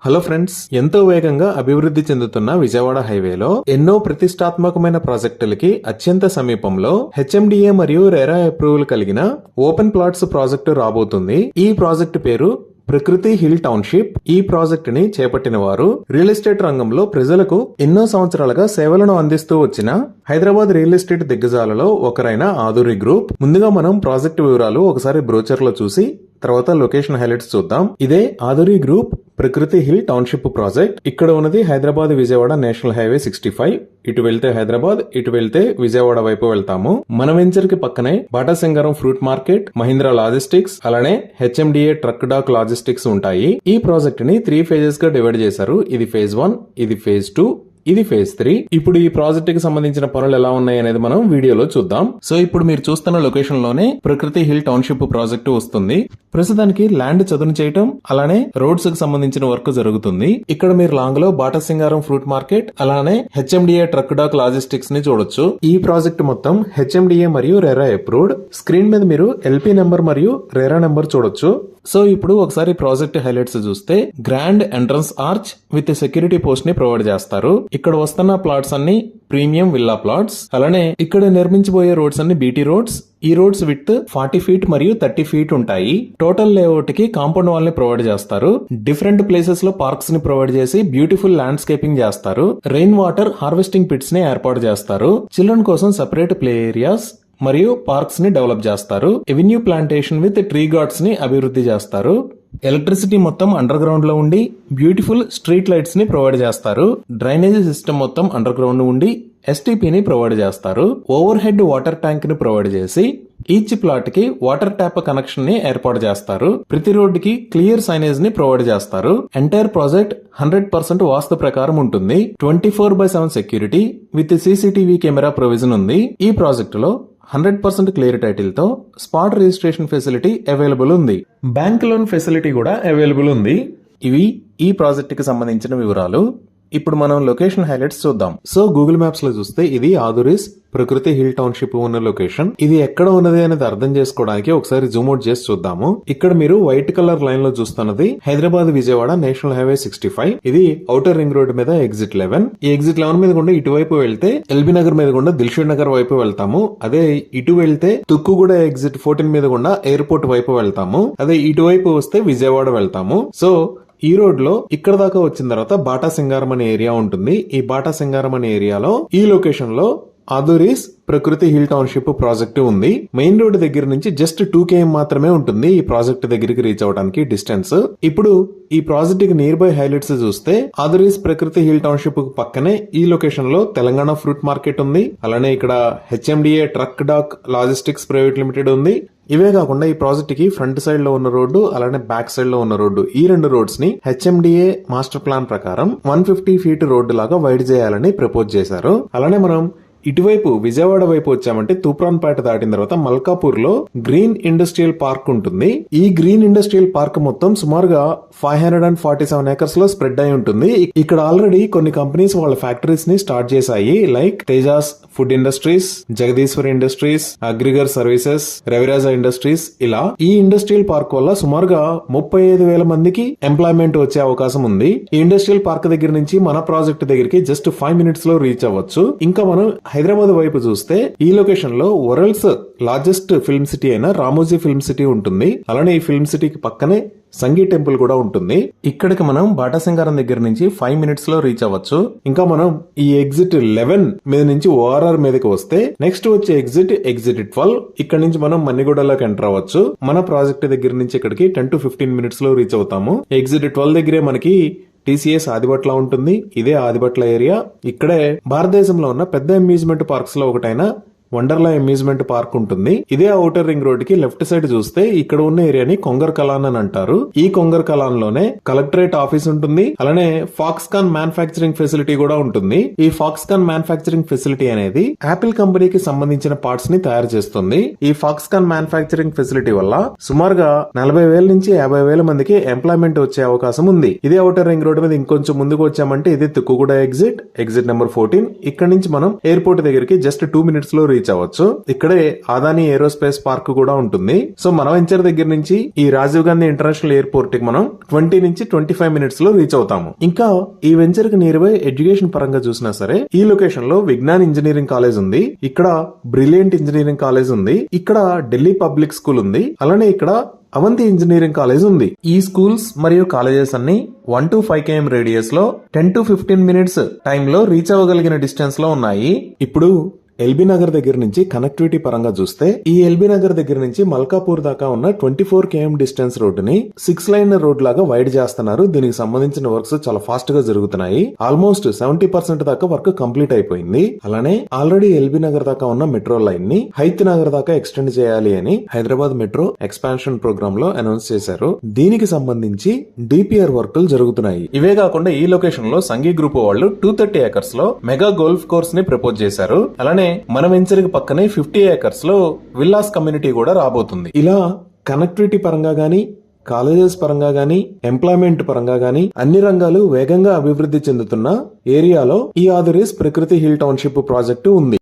Hello friends, ఎంతో వేగంగా అభివృద్ధి చెందుతున్న విజయవాడ హైవేలో ఎన్నో ప్రతిష్టాత్మకమైన ప్రాజెక్టులకి అత్యంత సమీపంలో హెచ్ఎండిఏ మరియు రెరా అప్రూవల్ కలిగిన ఓపెన్ ప్లాట్స్ ప్రాజెక్టు రాబోతుంది. ఈ ప్రాజెక్టు పేరు ప్రకృతి హిల్ టౌన్షిప్. ఈ ప్రాజెక్ట్ ని చేపట్టిన వారు రియల్ ఎస్టేట్ రంగంలో ప్రజలకు ఎన్నో సంవత్సరాలుగా సేవలను అందిస్తూ వచ్చిన హైదరాబాద్ రియల్ ఎస్టేట్ దిగ్గజాలలో ఒకరైన ఆధురి గ్రూప్. ముందుగా మనం ప్రాజెక్ట్ వివరాలు ఒకసారి బ్రోచర్ లో చూసి తర్వాత లొకేషన్ హైలైట్స్ చూద్దాం. ఇదే ఆధురి గ్రూప్ ప్రకృతి హిల్ టౌన్షిప్ ప్రాజెక్ట్. ఇక్కడ ఉన్నది హైదరాబాద్ విజయవాడ నేషనల్ హైవే 65. ఇటు వెళ్తే హైదరాబాద్, ఇటు వెళ్తే విజయవాడ వైపు వెళ్తాము. మన వెంచర్ కి పక్కనే బాటా సింగారం ఫ్రూట్ మార్కెట్, మహీంద్రా లాజిస్టిక్స్, అలానే హెచ్ఎండిఏ ట్రక్ డాక్ లాజిస్టిక్స్ ఉంటాయి. ఈ ప్రాజెక్ట్ ని 3 phases గా డివైడ్ చేశారు. ఇది phase 1, ఇది phase 2, ఇది phase 3. ఇప్పుడు ఈ ప్రాజెక్ట్ కి సంబంధించిన పనులు ఎలా ఉన్నాయి అనేది మనం వీడియోలో చూద్దాం. సో ఇప్పుడు మీరు చూస్తున్న లొకేషన్ లోనే ప్రకృతి హిల్ టౌన్షిప్ ప్రాజెక్టు వస్తుంది. ప్రస్తుతానికి ల్యాండ్ చదును చేయటం, అలానే రోడ్స్ కి సంబంధించిన వర్క్ జరుగుతుంది. ఇక్కడ మీరు లాంగ్ లో బాటా సింగారం ఫ్రూట్ మార్కెట్, అలానే హెచ్ఎండిఏ ట్రక్ డాక్ లాజిస్టిక్స్ ని చూడొచ్చు. ఈ ప్రాజెక్ట్ మొత్తం హెచ్ఎండిఏ మరియు రెరా అప్రూవ్డ్. స్క్రీన్ మీద మీరు ఎల్పీ నెంబర్ మరియు రెరా నెంబర్ చూడొచ్చు. సో ఇప్పుడు ఒకసారి ప్రాజెక్ట్ హైలైట్స్ చూస్తే grand entrance arch with security post ని ప్రొవైడ్ చేస్తారు. ఇక్కడ వస్తున్న ప్లాట్స్ అన్ని ప్రీమియం విల్లా ప్లాట్స్. అలానే ఇక్కడ నిర్మించబోయే రోడ్స్ అన్ని బీటీ రోడ్స్. ఈ రోడ్స్ విత్ 40 feet మరియు 30 feet ఉంటాయి. టోటల్ లేఅవుట్ కి కాంపౌండ్ వాల్ ని ప్రొవైడ్ చేస్తారు. డిఫరెంట్ ప్లేసెస్ లో పార్క్స్ ని ప్రొవైడ్ చేసి బ్యూటిఫుల్ ల్యాండ్స్కేపింగ్ చేస్తారు. రెయిన్ వాటర్ హార్వెస్టింగ్ పిట్స్ ని ఏర్పాటు చేస్తారు. చిల్డ్రన్ కోసం సెపరేట్ ప్లే ఏరియాస్ మరియు పార్క్స్ ని డెవలప్ చేస్తారు. Avenue plantation with tree guards ని అభివృద్ధి చేస్తారు. ఎలక్ట్రిసిటీ మొత్తం అండర్ గ్రౌండ్ లో ఉండి బ్యూటిఫుల్ స్ట్రీట్ లైట్స్ ని ప్రొవైడ్ చేస్తారు. డ్రైనేజీ సిస్టమ్ మొత్తం అండర్ గ్రౌండ్ ఉండి ఎస్టీపీ ని ప్రొవైడ్ చేస్తారు. ఓవర్ హెడ్ వాటర్ ట్యాంక్ ని ప్రొవైడ్ చేసి ఈచ్ ప్లాట్ కి వాటర్ ట్యాప్ కనెక్షన్ ని ఏర్పాటు చేస్తారు. ప్రతి రోడ్ కి క్లియర్ సైనేజ్ ని ప్రొవైడ్ చేస్తారు. ఎంటైర్ ప్రాజెక్ట్ 100% వాస్తు ప్రకారం ఉంటుంది. 24/7 security with CCTV camera provision ఉంది. ఈ ప్రాజెక్ట్ లో 100% క్లియర్ టైటిల్ తో స్పాట్ రిజిస్ట్రేషన్ ఫెసిలిటీ అవైలబుల్ ఉంది. బ్యాంక్ లోన్ ఫెసిలిటీ కూడా అవైలబుల్ ఉంది. ఇవి ఈ ప్రాజెక్ట్ కి సంబంధించిన వివరాలు. ఇప్పుడు మనం లొకేషన్ హైలైట్స్ చూద్దాం. సో గూగుల్ మ్యాప్స్ లో చూస్తే ఇది ఆధురీస్ ప్రకృతి హిల్ టౌన్షిప్ ఉన్న లొకేషన్. ఇది ఎక్కడ ఉన్నది అనేది అర్థం చేసుకోవడానికి ఒకసారి జూమ్ అవుట్ చేసి చూద్దాము. ఇక్కడ మీరు వైట్ కలర్ లైన్ లో చూస్తున్నది హైదరాబాద్ విజయవాడ నేషనల్ హైవే 65. ఇది ఔటర్ రింగ్ రోడ్ మీద ఎగ్జిట్ 11. ఈ ఎగ్జిట్ 11 మీద గుండా ఇటువైపు వెళ్తే ఎల్బీ నగర్ మీద గుండా దిల్షుక్ నగర్ వైపు వెళ్తాము. అదే ఇటు వెళ్తే తుక్కుగూడ ఎగ్జిట్ 14 మీద గుండా ఎయిర్పోర్ట్ వైపు వెళ్తాము. అదే ఇటువైపు వస్తే విజయవాడ వెళ్తాము. సో ఈ రోడ్ లో ఇక్కడ దాకా వచ్చిన తర్వాత బాటా సింగారం అనే ఏరియా ఉంటుంది. ఈ బాటా సింగారం అనే ఏరియాలో ఈ లొకేషన్ లో ఆధురీస్ ప్రకృతి హిల్ టౌన్షిప్ ప్రాజెక్ట్ ఉంది. మెయిన్ రోడ్ దగ్గర నుంచి జస్ట్ 2 km మాత్రమే ఉంటుంది ఈ ప్రాజెక్ట్ దగ్గరికి రీచ్ అవడానికి డిస్టెన్స్. ఇప్పుడు ఈ ప్రాజెక్ట్ కి నియర్ బై హైలైట్స్ చూస్తే ఆధురీస్ ప్రకృతి హిల్ టౌన్షిప్ పక్కనే ఈ లొకేషన్ లో తెలంగాణ ఫ్రూట్ మార్కెట్ ఉంది. అలానే ఇక్కడ HMDA truck dock logistics private limited ఉంది. ఇవే కాకుండా ఈ ప్రాజెక్ట్ కి ఫ్రంట్ సైడ్ లో ఉన్న రోడ్డు, అలానే బ్యాక్ సైడ్ లో ఉన్న రోడ్డు, ఈ 2 రోడ్స్ ని హెచ్ఎండిఏ మాస్టర్ ప్లాన్ ప్రకారం 150 feet రోడ్డు లాగా వైడ్ చేయాలని ప్రపోజ్ చేశారు. అలానే మనం ఇటువైపు విజయవాడ వైపు వచ్చామంటే తూప్రాన్పేట దాటిన తర్వాత మల్కాపూర్ లో గ్రీన్ ఇండస్ట్రియల్ పార్క్ ఉంటుంది. ఈ గ్రీన్ ఇండస్ట్రియల్ పార్క్ మొత్తం సుమారుగా 547 acres లో స్ప్రెడ్ అయి ఉంటుంది. ఇక్కడ ఆల్రెడీ కొన్ని కంపెనీస్ వాళ్ళ ఫ్యాక్టరీస్ ని స్టార్ట్ చేశాయి. Like Tejas food industries, Jagadishwari industries, అగ్రిగర్ సర్వీసెస్, రవిరాజా ఇండస్ట్రీస్. ఇలా ఈ ఇండస్ట్రియల్ పార్క్ వల్ల సుమారుగా 35,000 మందికి ఎంప్లాయ్మెంట్ వచ్చే అవకాశం ఉంది. ఈ ఇండస్ట్రియల్ పార్క్ దగ్గర నుంచి మన ప్రాజెక్ట్ దగ్గరికి జస్ట్ 5 minutes లో రీచ్ అవ్వచ్చు. ఇంకా మనం హైదరాబాద్ వైపు చూస్తే ఈ లొకేషన్ లో వరల్డ్స్ లార్జెస్ట్ ఫిల్మ్ సిటీ అయిన రామోజీ ఫిల్మ్ సిటీ ఉంటుంది. అలానే ఈ ఫిల్మ్ సిటీకి పక్కనే సంగీ టెంపుల్ కూడా ఉంటుంది. ఇక్కడికి మనం బాటా సింగారం దగ్గర నుంచి 5 minutes లో రీచ్ అవ్వచ్చు. ఇంకా మనం ఈ ఎగ్జిట్ 11 మీద నుంచి ఓఆర్ఆర్ మీదకి వస్తే నెక్స్ట్ వచ్చే ఎగ్జిట్ 12. ఇక్కడ నుంచి మనం మన్నిగూడలోకి ఎంటర్ అవ్వచ్చు. మన ప్రాజెక్ట్ దగ్గర నుంచి ఇక్కడికి 10 to 15 minutes లో రీచ్ అవుతాము. ఎగ్జిట్ 12 దగ్గరే మనకి టీసీఎస్ ఆదిబట్ల ఉంటుంది. ఇదే ఆదిబట్ల ఏరియా. ఇక్కడే భారతదేశంలో ఉన్న పెద్ద అమ్యూజ్మెంట్ పార్క్స్ లో ఒకటైన వండర్లా అమ్యూజ్మెంట్ పార్క్ ఉంటుంది. ఇదే ఔటర్ రింగ్ రోడ్ కి లెఫ్ట్ సైడ్ చూస్తే ఇక్కడ ఉన్న ఏరియాని కొంగర్ కలాన్ అని అంటారు. ఈ కొంగర్ కలాన్ లోనే కలెక్టరేట్ ఆఫీస్ ఉంటుంది. అలానే ఫాక్స్కాన్ మ్యానుఫ్యాక్చరింగ్ ఫెసిలిటీ కూడా ఉంటుంది. ఈ ఫాక్స్కాన్ మ్యానుఫ్యాక్చరింగ్ ఫెసిలిటీ అనేది యాపిల్ కంపెనీకి సంబంధించిన పార్ట్స్ ని తయారు చేస్తుంది. ఈ ఫాక్స్కాన్ మ్యానుఫ్యాక్చరింగ్ ఫెసిలిటీ వల్ల సుమారుగా 40,000 నుంచి 50,000 మందికి ఎంప్లాయ్మెంట్ వచ్చే అవకాశం ఉంది. ఇదే ఔటర్ రింగ్ రోడ్ మీద ఇంకొంచెం ముందుకు వచ్చామంటే ఇది తుక్కుగూడ ఎగ్జిట్ నెంబర్ 14. ఇక్కడ నుంచి మనం ఎయిర్పోర్ట్ దగ్గరికి జస్ట్ 2 minutes లో రీచ్ రీచ్ అవ్వచ్చు. ఇక్కడే అదానీ ఏరోస్పేస్ పార్క్ కూడా ఉంటుంది. సో మన వెంచర్ దగ్గర నుంచి ఈ రాజీవ్ గాంధీ ఇంటర్నేషనల్ ఎయిర్పోర్ట్ కి మనం 20 నుంచి 25 మినిట్స్ లో రీచ్ అవుతాము. ఇంకా ఈ వెంచర్ కి నియర్ బై ఎడ్యుకేషన్ పరంగా చూసినా సరే ఈ లొకేషన్ లో విజ్ఞాన్ ఇంజనీరింగ్ కాలేజ్ ఉంది. ఇక్కడ బ్రిలియంట్ ఇంజనీరింగ్ కాలేజ్ ఉంది. ఇక్కడ ఢిల్లీ పబ్లిక్ స్కూల్ ఉంది. అలానే ఇక్కడ అవంతి ఇంజనీరింగ్ కాలేజ్ ఉంది. ఈ స్కూల్స్ మరియు కాలేజెస్ అన్ని 1 to 5 km రేడియస్ లో 10 to 15 మినిట్స్ టైంలో రీచ్ అవ్వగలిగిన డిస్టెన్స్ లో ఉన్నాయి. ఇప్పుడు ఎల్బీ నగర్ దగ్గర నుంచి కనెక్టివిటీ పరంగా చూస్తే ఈ ఎల్బీ నగర్ దగ్గర నుంచి మల్కాపూర్ దాకా ఉన్న 24 km డిస్టెన్స్ రోడ్డుని 6 లైన్ రోడ్ లాగా వైడ్ చేస్తున్నారు. దీనికి సంబంధించిన వర్క్స్ చాలా ఫాస్ట్ గా జరుగుతున్నాయి. ఆల్మోస్ట్ 70% దాకా వర్క్ కంప్లీట్ అయిపోయింది. అలానే ఆల్రెడీ ఎల్బీ నగర్ దాకా ఉన్న మెట్రో లైన్ ని హైత్ నగర్ దాకా ఎక్స్టెండ్ చేయాలి అని హైదరాబాద్ మెట్రో ఎక్స్పాన్షన్ ప్రోగ్రామ్ లో అనౌన్స్ చేశారు. దీనికి సంబంధించి డిపిఆర్ వర్కులు జరుగుతున్నాయి. ఇవే కాకుండా ఈ లొకేషన్ లో సంఘీ గ్రూప్ వాళ్ళు 230 ఏకర్స్ లో మెగా గోల్ఫ్ కోర్స్ ని ప్రపోజ్ చేశారు. అలానే మన వెంచర్ కి పక్కనే 50 ఏకర్స్ లో విల్లాస్ కమ్యూనిటీ కూడా రాబోతుంది. ఇలా కనెక్టివిటీ పరంగా గానీ, కాలేజెస్ పరంగా గానీ, ఎంప్లాయ్మెంట్ పరంగా గానీ అన్ని రంగాలు వేగంగా అభివృద్ధి చెందుతున్న ఏరియాలో ఈ ఆదురీస్ ప్రకృతి హిల్ టౌన్షిప్ ప్రాజెక్టు ఉంది.